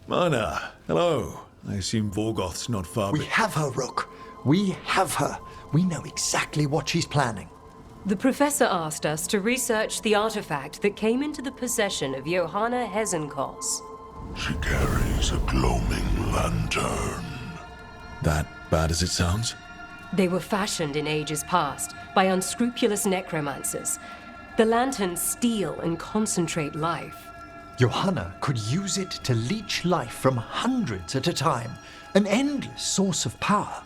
Mana, hello. I assume Vorgoth's not far We have her, Rook. We have her. We know exactly what she's planning. The professor asked us to research the artifact that came into the possession of Johanna Hezenkoss. She carries a gloaming lantern. That bad as it sounds? They were fashioned in ages past by unscrupulous necromancers. The lanterns steal and concentrate life. Johanna could use it to leech life from hundreds at a time. An endless source of power.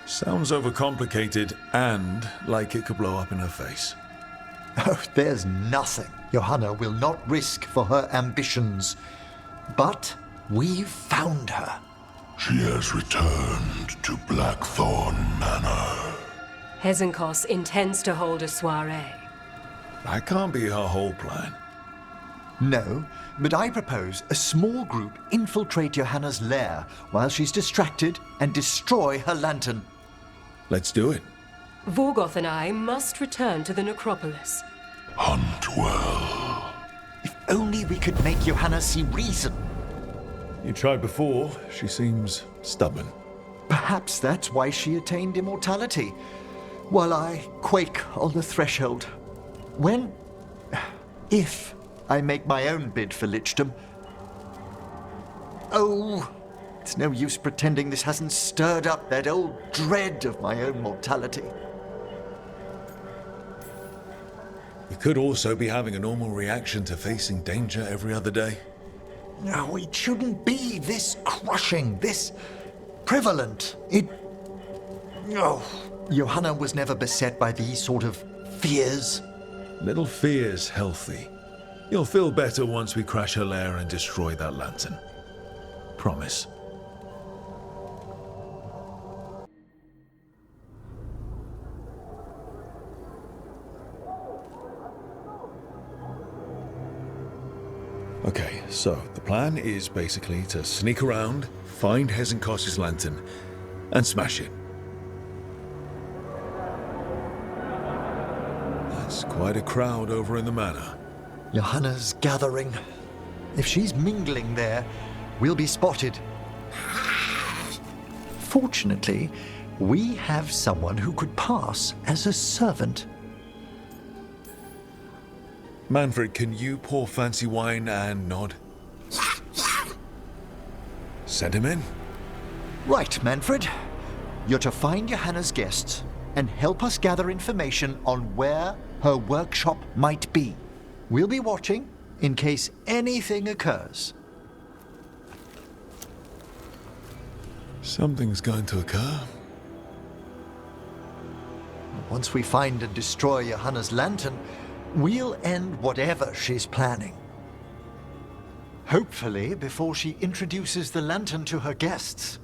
Sounds overcomplicated and like it could blow up in her face. Oh, there's nothing Johanna will not risk for her ambitions. But we've found her. She has returned to Blackthorn Manor. Hezenkoss intends to hold a soiree. That can't be her whole plan. No, but I propose a small group infiltrate Johanna's lair while she's distracted and destroy her lantern. Let's do it. Vorgoth and I must return to the necropolis. Hunt well. If only we could make Johanna see reason. You tried before. She seems stubborn. Perhaps that's why she attained immortality, while I quake on the threshold. If I make my own bid for lichdom. Oh, it's no use pretending this hasn't stirred up that old dread of my own mortality. You could also be having a normal reaction to facing danger every other day. No, it shouldn't be this crushing, this prevalent. No, Johanna was never beset by these sort of fears. Little fear's healthy. You'll feel better once we crash her lair and destroy that lantern. Promise. Okay, so the plan is basically to sneak around, find Hezenkoss's lantern, and smash it. That's quite a crowd over in the manor. Johanna's gathering. If she's mingling there, we'll be spotted. Fortunately, we have someone who could pass as a servant. Manfred, can you pour fancy wine and nod? Send him in. Right, Manfred. You're to find Johanna's guests and help us gather information on where her workshop might be. We'll be watching in case anything occurs. Something's going to occur. Once we find and destroy Johanna's lantern, we'll end whatever she's planning. Hopefully before she introduces the lantern to her guests.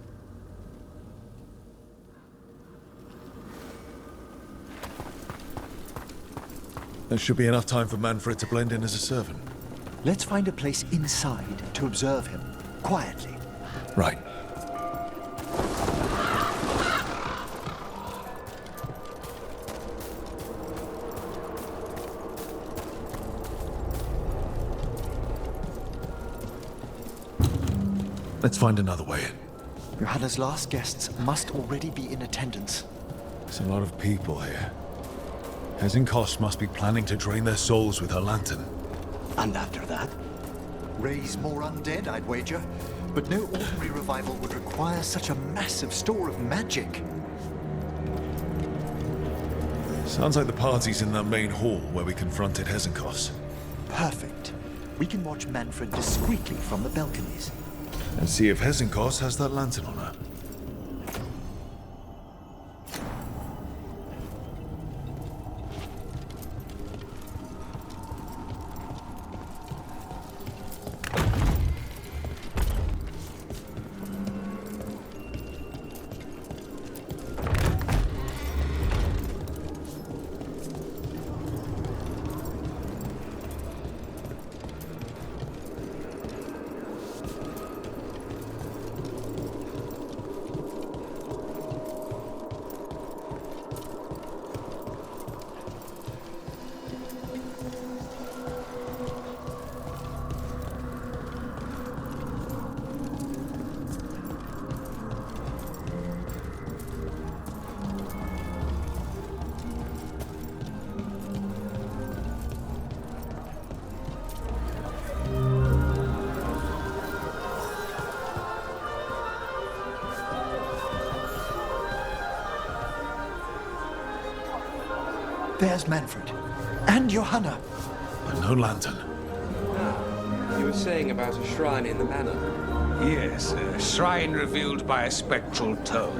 There should be enough time for Manfred to blend in as a servant. Let's find a place inside to observe him, quietly. Right. Let's find another way in. Johanna's last guests must already be in attendance. There's a lot of people here. Hezenkoss must be planning to drain their souls with her lantern. And after that? Raise more undead, I'd wager. But no ordinary revival would require such a massive store of magic. Sounds like the party's in that main hall where we confronted Hezenkoss. Perfect. We can watch Manfred discreetly from the balconies. And see if Hezenkoss has that lantern on her. There's Manfred. And Johanna. But no lantern. You were saying about a shrine in the manor. Yes, a shrine revealed by a spectral tome,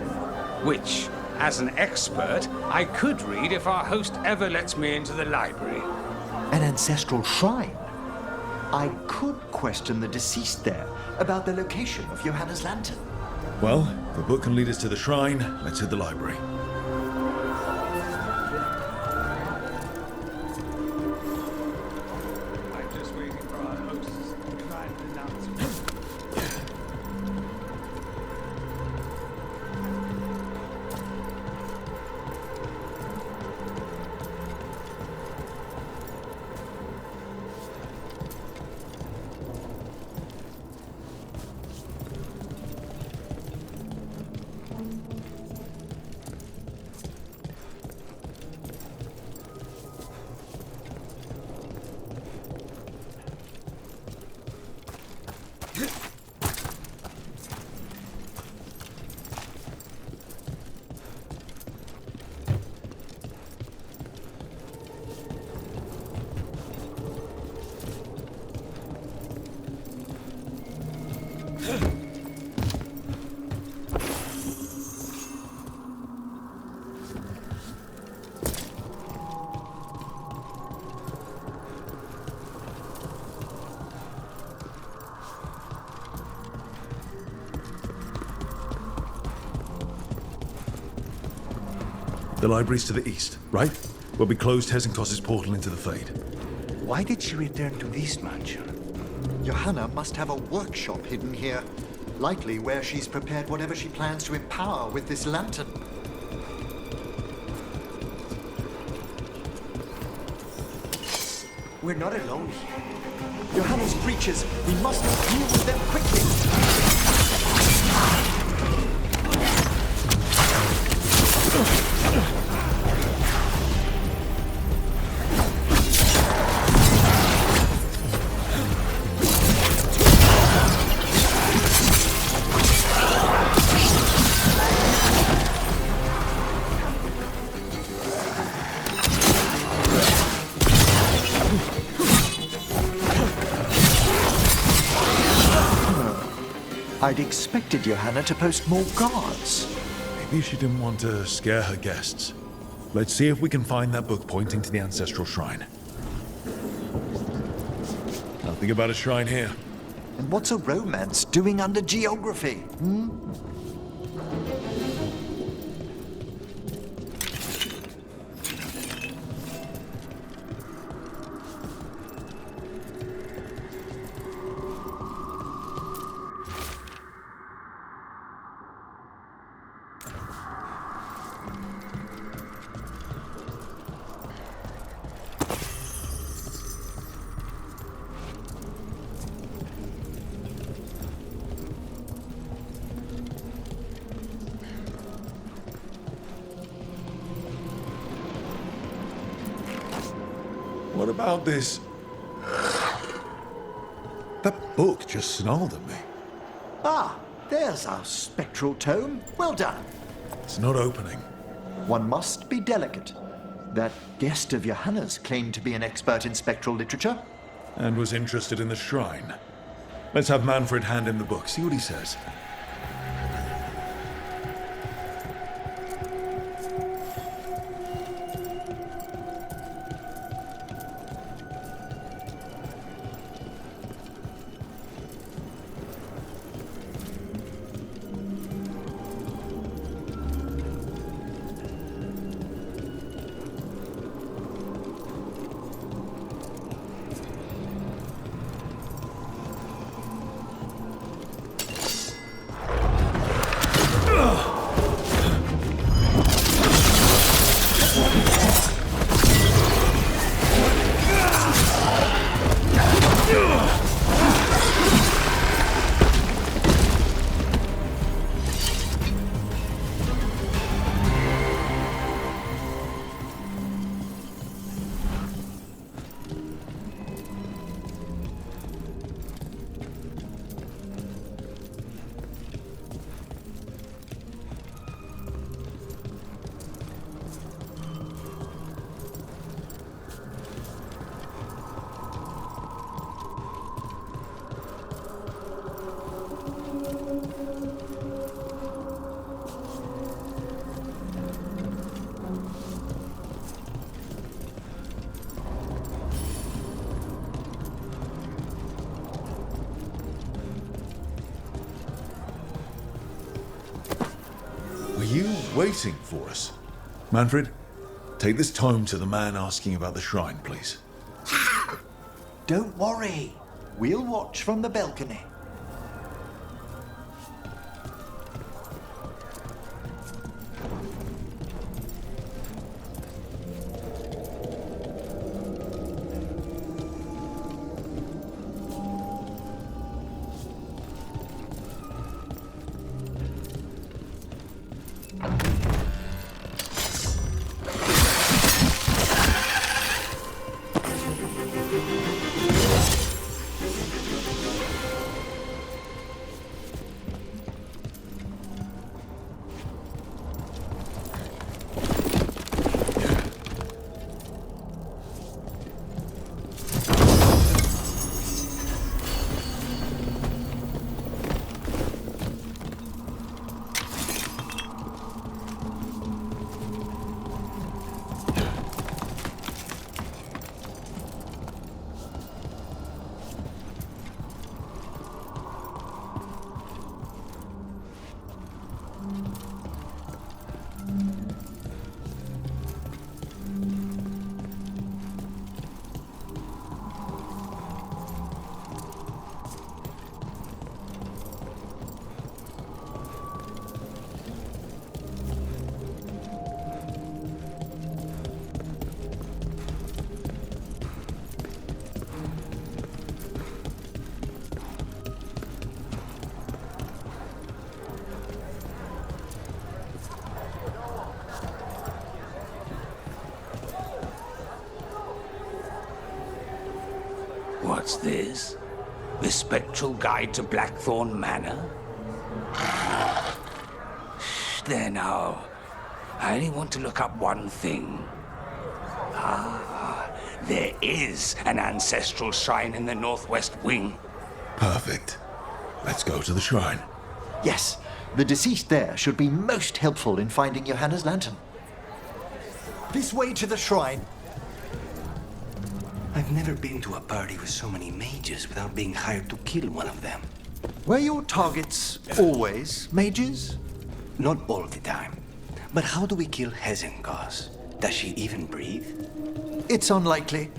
which, as an expert, I could read if our host ever lets me into the library. An ancestral shrine? I could question the deceased there about the location of Johanna's lantern. Well, if the book can lead us to the shrine, let's hit the library. I'm just waiting for our host's kind announcement. The library's to the east, right? Where we closed Hezenkoss's portal into the Fade. Why did she return to this mansion? Johanna must have a workshop hidden here. Likely where she's prepared whatever she plans to empower with this lantern. We're not alone here. Johanna's creatures, we must deal with them quickly. I'd expected Johanna to post more guards. Maybe she didn't want to scare her guests. Let's see if we can find that book pointing to the ancestral shrine. Nothing about a shrine here. And what's a romance doing under geography? What about this? That book just snarled at me. Ah, there's our spectral tome. Well done. It's not opening. One must be delicate. That guest of Johanna's claimed to be an expert in spectral literature. And was interested in the shrine. Let's have Manfred hand him the book, see what he says. waiting for us. Manfred, take this tome to the man asking about the shrine, please. Don't worry. We'll watch from the balcony. What's this? The Spectral Guide to Blackthorn Manor? There now. I only want to look up one thing. There is an ancestral shrine in the northwest wing. Perfect. Let's go to the shrine. Yes, the deceased there should be most helpful in finding Johanna's lantern. This way to the shrine. I've never been to a party with so many mages without being hired to kill one of them. Were your targets always mages? Not all the time. But how do we kill Hezenkoss? Does she even breathe? It's unlikely.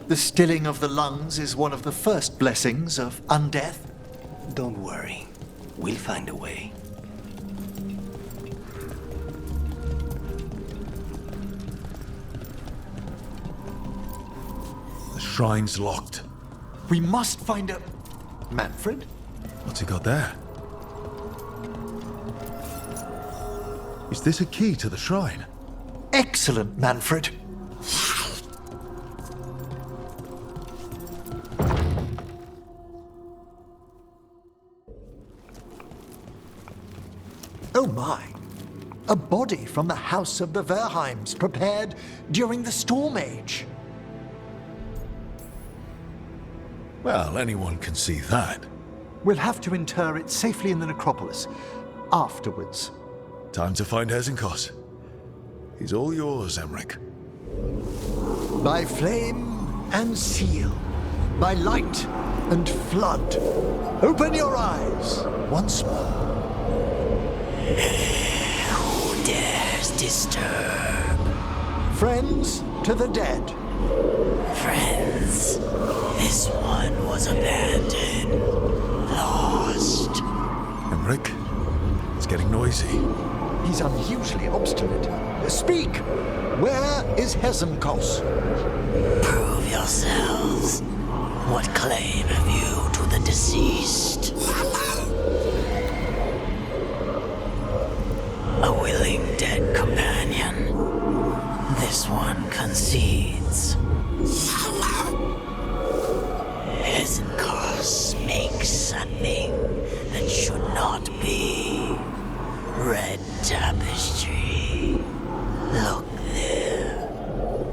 The stilling of the lungs is one of the first blessings of undeath. Don't worry. We'll find a way. The shrine's locked. We must find a... Manfred? What's he got there? Is this a key to the shrine? Excellent, Manfred. Oh my! A body from the house of the Verheims, prepared during the Storm Age. Well, anyone can see that. We'll have to inter it safely in the necropolis. Afterwards. Time to find Hezenkoss. He's all yours, Emmrich. By flame and seal, by light and flood, open your eyes once more. Who dares disturb? Friends to the dead. Friends, this one was abandoned, lost. Emmrich, it's getting noisy. He's unusually obstinate. Speak! Where is Hezenkoss? Prove yourselves. What claim have you to the deceased? A willing dead companion. This one concedes. Hezenkoss makes a thing that should not be. Red tapestry. Look there.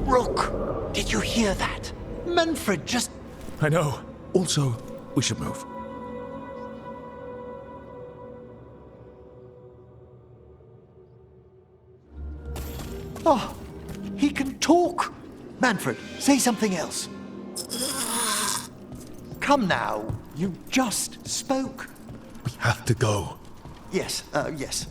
Rook! Did you hear that? Manfred just... I know. Also, we should move. Oh, he can talk! Manfred, say something else. Come now, you just spoke. We have to go. Yes, yes.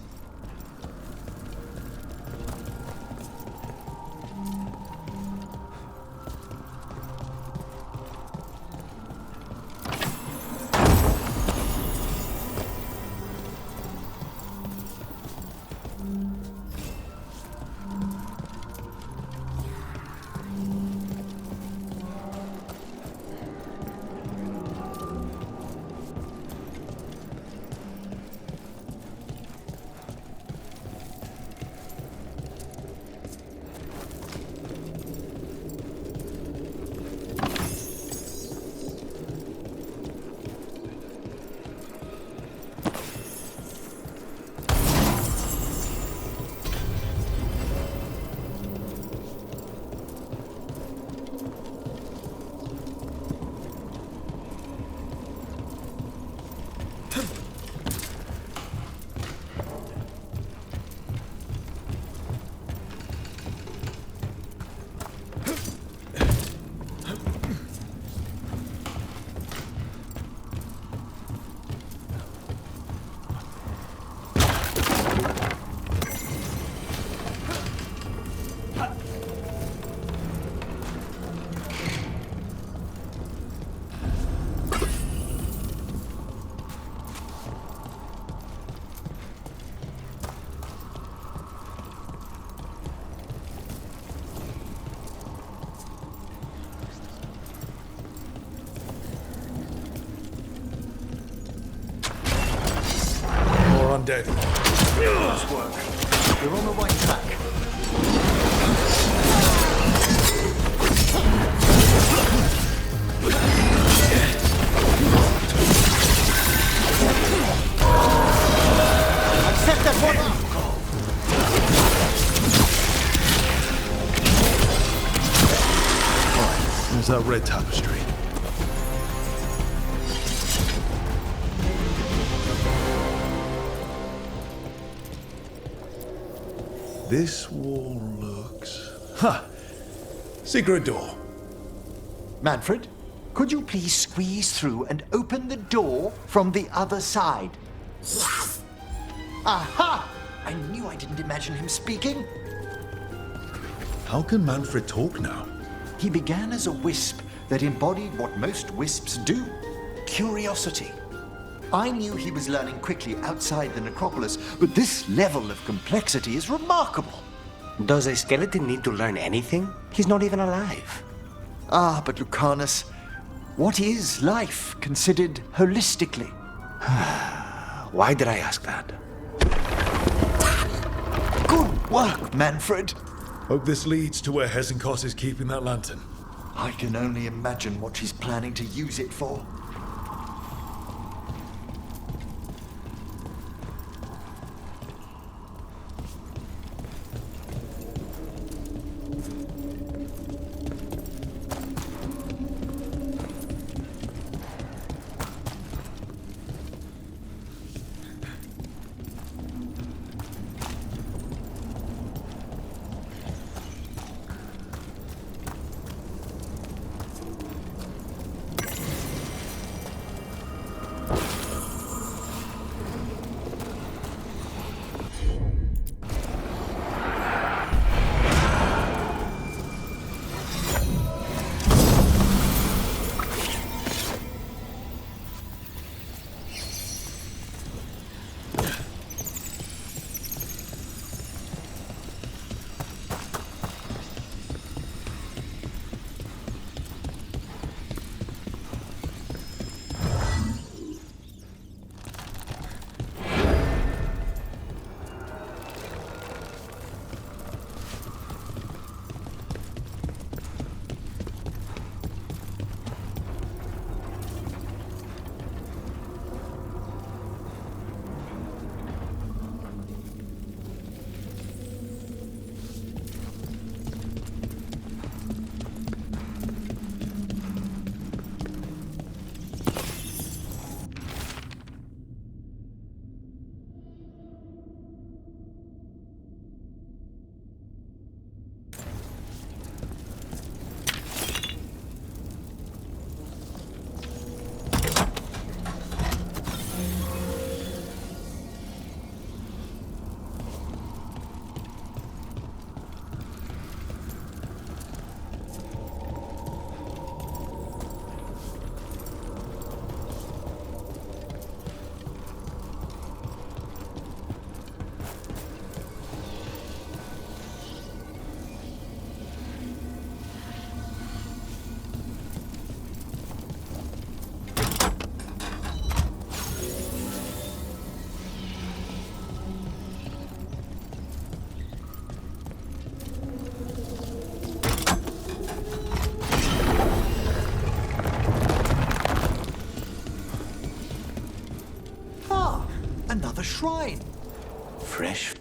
dead. Nice work. You're on the right track. I've set that one up. There's that red tapestry. This wall looks... Ha! Secret door. Manfred, could you please squeeze through and open the door from the other side? Aha! I knew I didn't imagine him speaking. How can Manfred talk now? He began as a wisp that embodied what most wisps do: curiosity. I knew he was learning quickly outside the necropolis, but this level of complexity is remarkable. Does a skeleton need to learn anything? He's not even alive. Ah, but Lucanus, what is life considered holistically? Why did I ask that? Good work, Manfred. Hope this leads to where Hezenkoss is keeping that lantern. I can only imagine what she's planning to use it for. Another shrine. Fresh.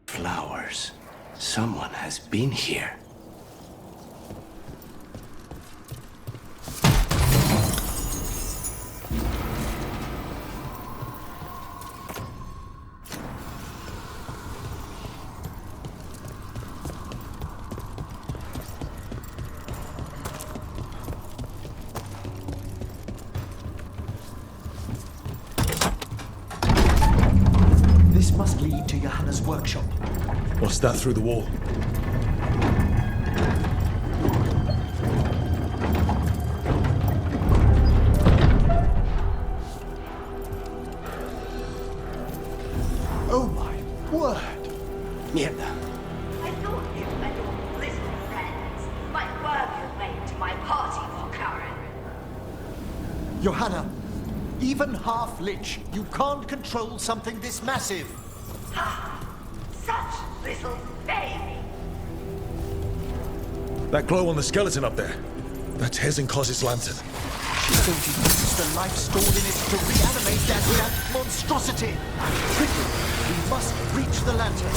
Flowers. Someone has been here. This must lead to Johanna's workshop. What's that through the wall? Oh my word! Mierda. I thought you and all blissful friends might work your way to my party for Karen. Johanna, even half-lich, you can't control something this massive. Such little baby. That glow on the skeleton up there. That's Hezenkoss's lantern. She's going to use the life stored in it to reanimate that monstrosity. Quickly, we must reach the lantern.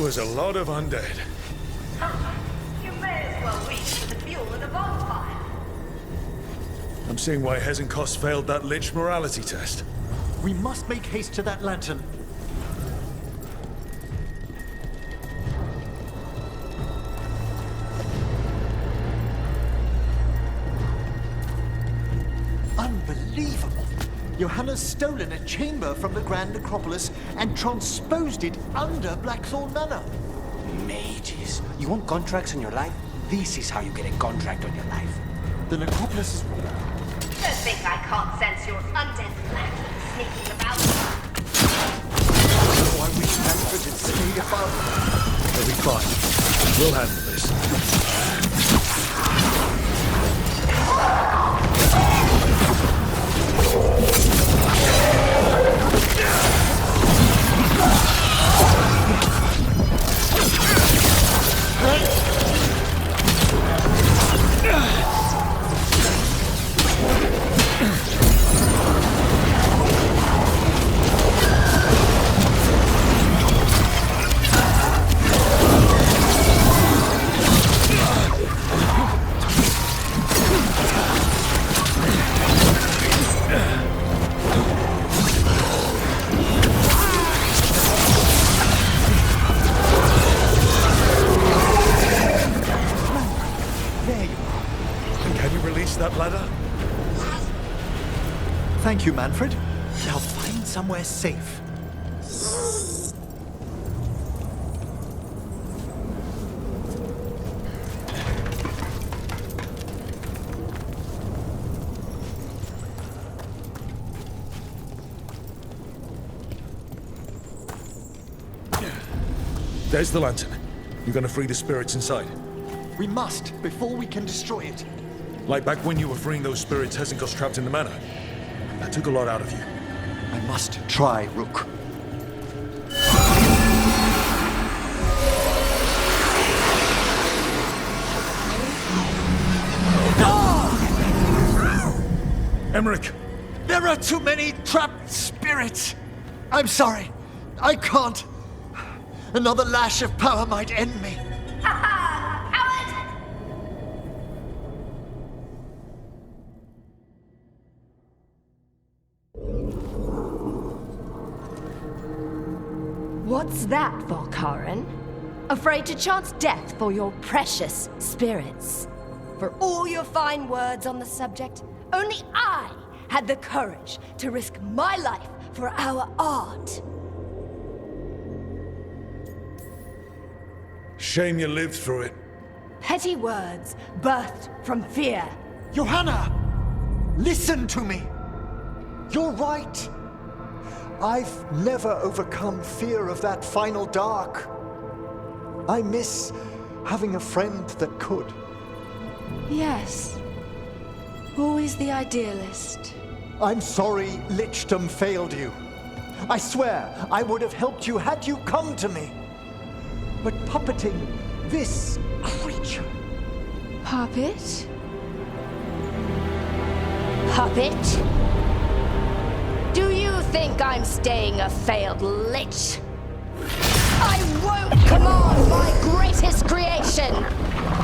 Was a lot of undead. You may as well reach for the fuel of the bonfire. I'm seeing why Hezenkoss failed that Lich morality test. We must make haste to that lantern. Unbelievable! Johanna's stolen a chamber from the Grand Necropolis and transposed it under Blackthorn Manor. Mages. You want contracts on your life? This is how you get a contract on your life. The Necropolis is... Don't think I can't sense your undead lantern sneaking about. Oh, I wish Manfred had stayed above. They'll be fine. We'll handle this. That ladder? Thank you, Manfred. Now find somewhere safe. There's the lantern. You're gonna free the spirits inside. We must, before we can destroy it. Like back when you were freeing those spirits Hezenkoss trapped in the manor. That took a lot out of you. I must try, Rook. Emmrich! There are too many trapped spirits! I'm sorry. I can't. Another lash of power might end me. What's that, Volkaren? Afraid to chance death for your precious spirits? For all your fine words on the subject, only I had the courage to risk my life for our art. Shame you lived through it. Petty words birthed from fear. Johanna! Listen to me! You're right! I've never overcome fear of that final dark. I miss having a friend that could. Yes. Always the idealist. I'm sorry Lichdom failed you. I swear I would have helped you had you come to me. But puppeting this creature... Puppet? Puppet? Do you think I'm staying a failed lich? I won't command my greatest creation!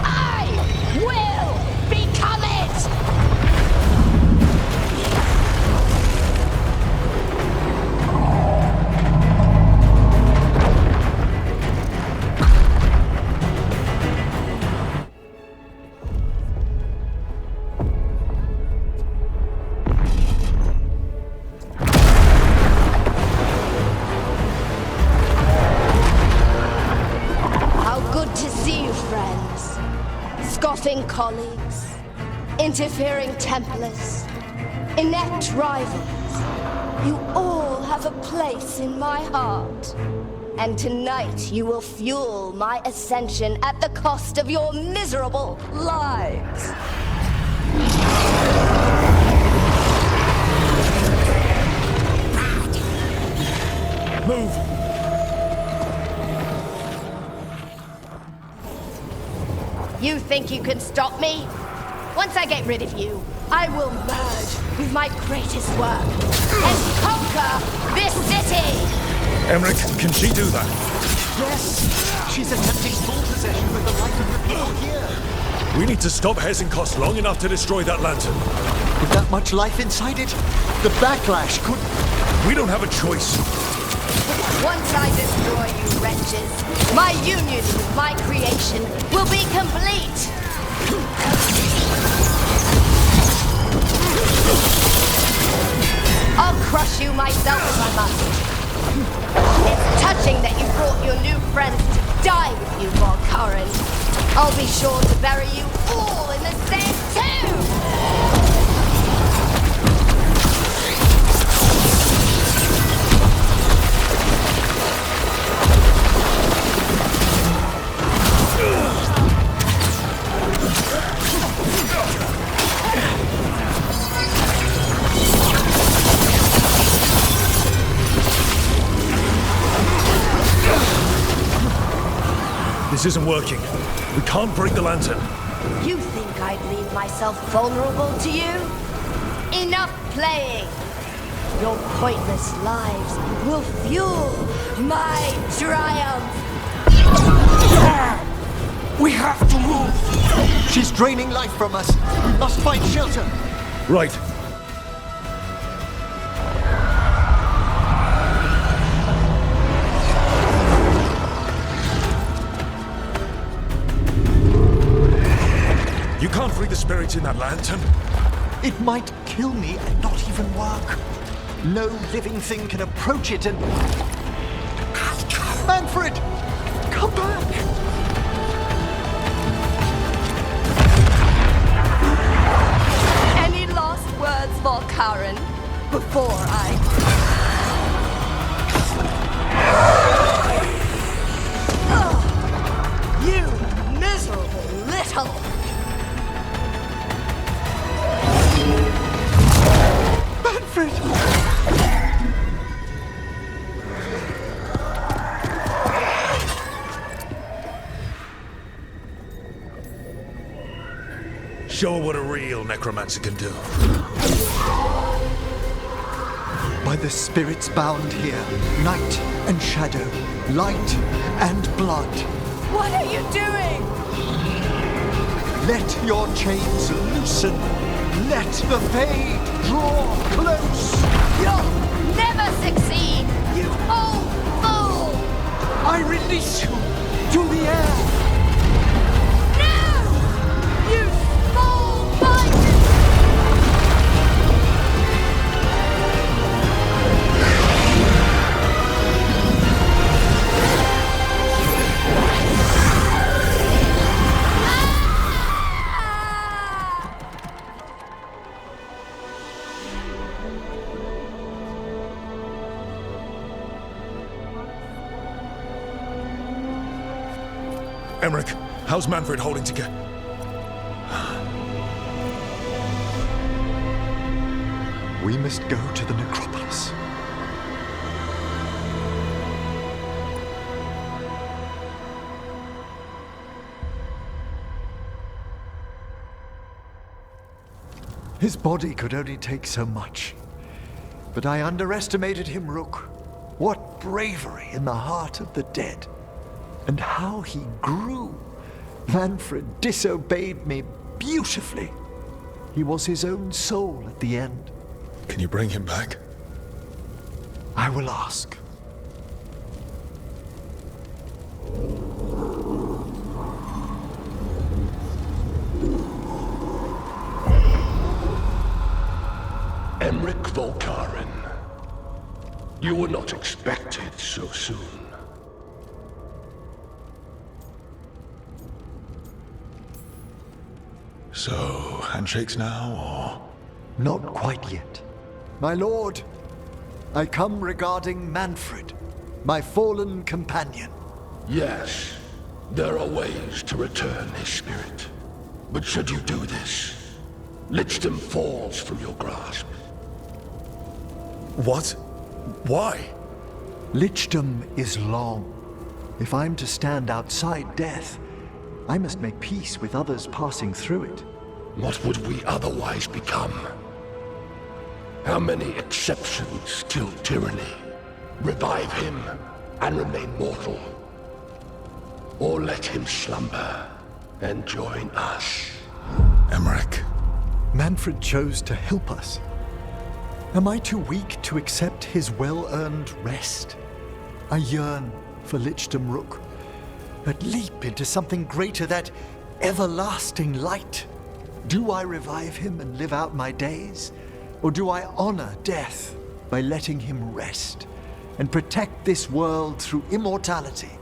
I will become it! Scoffing colleagues, interfering Templars, inept rivals. You all have a place in my heart. And tonight you will fuel my ascension at the cost of your miserable lives. Move! You think you can stop me? Once I get rid of you, I will merge with my greatest work and conquer this city! Emmrich, can she do that? Yes! She's attempting full possession with the life of the people here! We need to stop Hezenkoss long enough to destroy that lantern. With that much life inside it, the backlash could... We don't have a choice. Once I destroy you wretches, my union with my creation will be complete! I'll crush you myself if I must. It's touching that you brought your new friends to die with you, Volkaren. I'll be sure to bury you all in the same tomb! This isn't working. We can't break the lantern. You think I'd leave myself vulnerable to you? Enough playing! Your pointless lives will fuel my triumph! We have to move! She's draining life from us. We must find shelter. Right. You can't free the spirits in that lantern. It might kill me and not even work. No living thing can approach it and... Manfred! Come back! Any last words, Volkaren, before I... You miserable little... Manfred! Show her what a real necromancer can do. By the spirits bound here, night and shadow, light and blood. What are you doing? Let your chains loosen. Let the fade draw close. You'll never succeed, you old fool! unleash you to the air! No! You small bite! Emmrich, how's Manfred holding together? We must go to the necropolis. His body could only take so much. But I underestimated him, Rook. What bravery in the heart of the dead. And how he grew. Manfred disobeyed me beautifully. He was his own soul at the end. Can you bring him back? I will ask. Emmrich Volkaren. You were not expected so soon. So, handshakes now, Not quite yet. My lord, I come regarding Manfred, my fallen companion. Yes, there are ways to return his spirit. But should you do this, Lichdom falls from your grasp. or... What? Why? Lichdom is long. If I'm to stand outside death, I must make peace with others passing through it. What would we otherwise become? How many exceptions till tyranny? Revive him and remain mortal. Or let him slumber and join us. Emmrich. Manfred chose to help us. Am I too weak to accept his well-earned rest? I yearn for Lichdom Rook, but leap into something greater, that everlasting light. Do I revive him and live out my days? Or do I honor death by letting him rest and protect this world through immortality?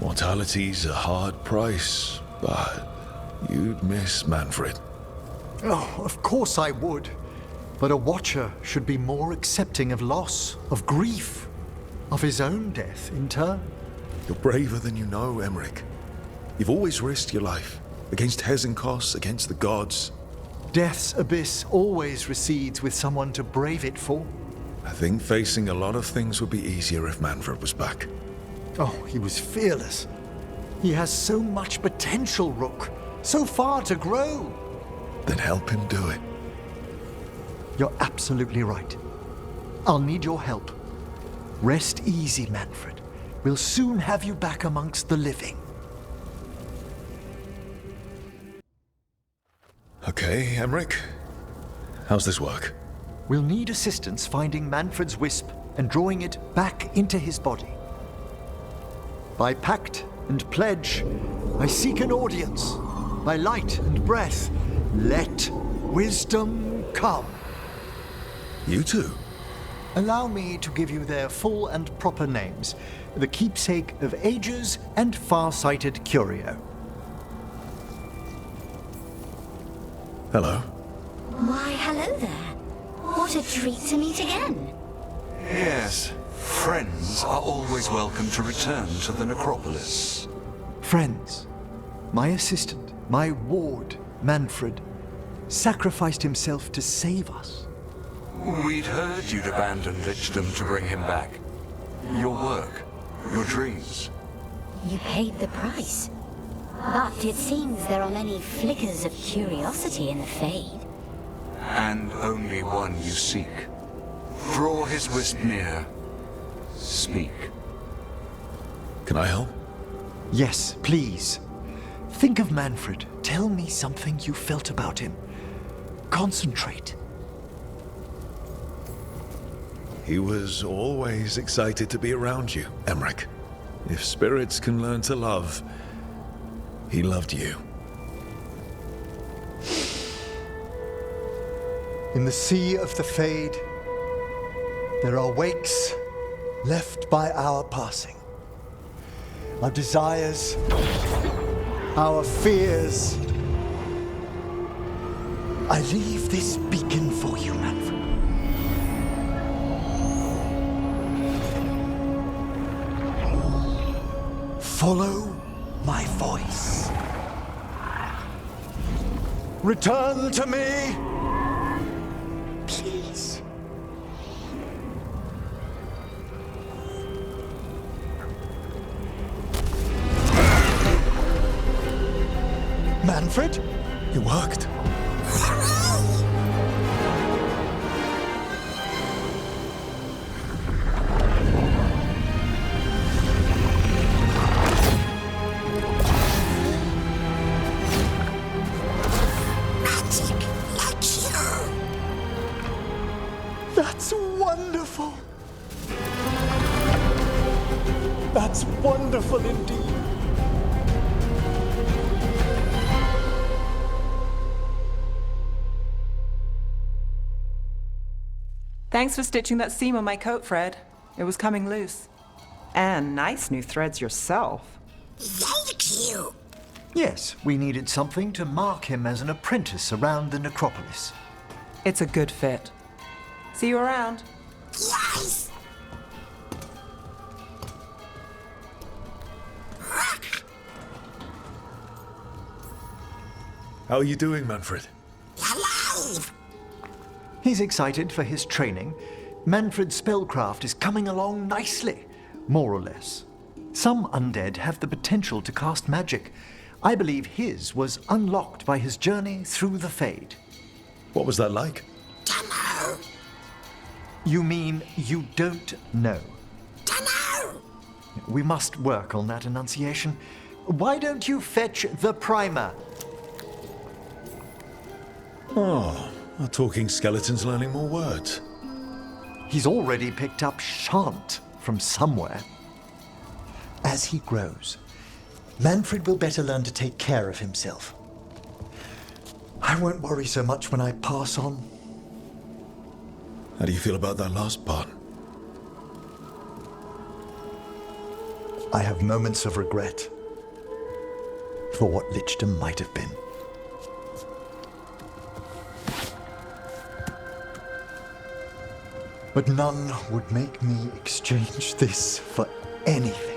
Mortality's a hard price, but you'd miss Manfred. Oh, of course I would. But a Watcher should be more accepting of loss, of grief, of his own death in turn. You're braver than you know, Emmrich. You've always risked your life. Against Hezenkoss, against the gods. Death's abyss always recedes with someone to brave it for. I think facing a lot of things would be easier if Manfred was back. Oh, he was fearless. He has so much potential, Rook. So far to grow. Then help him do it. You're absolutely right. I'll need your help. Rest easy, Manfred. We'll soon have you back amongst the living. Okay, Emmrich. How's this work? We'll need assistance finding Manfred's wisp and drawing it back into his body. By pact and pledge, I seek an audience. By light and breath, let wisdom come. You two? Allow me to give you their full and proper names, the keepsake of ages and far-sighted curio. Hello. Why, hello there. What a treat to meet again. Yes, friends are always welcome to return to the necropolis. Friends, my assistant, my ward, Manfred, sacrificed himself to save us. We'd heard you'd abandoned Lichdom to bring him back. Your work, your dreams. You paid the price. But it seems there are many flickers of curiosity in the Fade. And only one you seek. Draw his wisp near. Speak. Can I help? Yes, please. Think of Manfred. Tell me something you felt about him. Concentrate. He was always excited to be around you, Emmrich. If spirits can learn to love, he loved you. In the sea of the Fade, there are wakes left by our passing. Our desires, our fears. I leave this beacon for you, Manfred. Follow my voice. Return to me, please. Manfred? It worked. That's wonderful. That's wonderful indeed. Thanks for stitching that seam on my coat, Fred. It was coming loose. And nice new threads yourself. Thank you. Yes, we needed something to mark him as an apprentice around the necropolis. It's a good fit. See you around. Yes. How are you doing, Manfred? Alive. He's excited for his training. Manfred's spellcraft is coming along nicely, more or less. Some undead have the potential to cast magic. I believe his was unlocked by his journey through the Fade. What was that like? Dunno. You mean you don't know? Dunno. We must work on that enunciation. Why don't you fetch the primer? Oh, our talking skeleton's learning more words. He's already picked up shan't from somewhere. As he grows, Manfred will better learn to take care of himself. I won't worry so much when I pass on. How do you feel about that last part? I have moments of regret for what Lichdom might have been. But none would make me exchange this for anything.